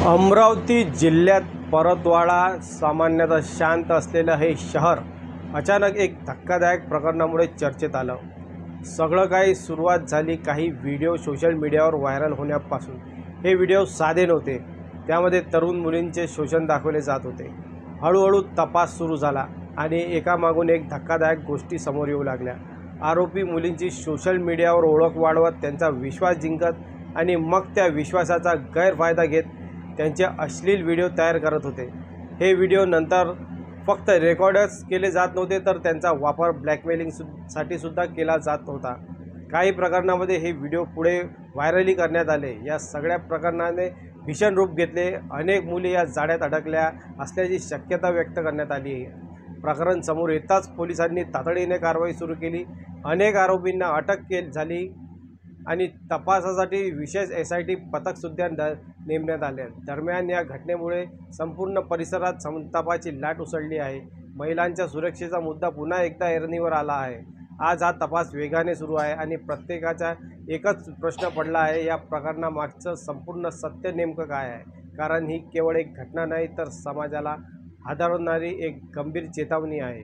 अमरावती जिल्ह्यात परतवाडा सामान्यतः शांत असलेलं हे शहर अचानक एक धक्कादायक प्रकरणामुळे चर्चेत आलं। सगळं काही सुरुवात झाली काही व्हिडिओ सोशल मीडियावर व्हायरल होण्यापासून। हे व्हिडिओ साधे नव्हते, त्यामध्ये तरुण मुलींचे शोषण दाखवले जात होते। हळूहळू तपास सुरू झाला आणि एकामागून एक धक्कादायक गोष्टी समोर येऊ लागल्या। आरोपी मुलींची सोशल मीडियावर ओळख वाढवत, त्यांचा विश्वास जिंकत आणि मग त्या विश्वासाचा गैरफायदा घेत त्यांचे अश्लील व्हिडिओ तयार करत होते। हे व्हिडिओ नंतर फक्त रेकॉर्डच केले जात नव्हते, तर त्यांचा वापर ब्लॅकमेलिंगसाठी सुद्धा केला जात होता। काही प्रकरणांमध्ये हे व्हिडिओ पुढे व्हायरली करण्यात आले। या सगळ्या प्रकरणाने भीषण रूप घेतले। अनेक मुली या जाळ्यात अडकल्या असल्याची शक्यता व्यक्त करण्यात आली आहे। प्रकरण समोर येताच पोलिसांनी तातडीने कारवाई सुरू केली। अनेक आरोपींना अटक झाली आणि तपासासाठी विशेष SIT पथकसुद्धा नेमण्यात आले। दरम्यान या घटनेमुळे संपूर्ण परिसरात संतापाची लाट उसळली आहे। महिलांच्या सुरक्षेचा मुद्दा पुन्हा एकदा ऐरणीवर आला आहे। आज हा तपास वेगाने सुरू आहे आणि प्रत्येकाचा एकच प्रश्न पडला आहे, या प्रकरणामागचं संपूर्ण सत्य नेमकं काय आहे? कारण ही केवळ एक घटना नाही, तर समाजाला हादरवणारी एक गंभीर चेतावणी आहे।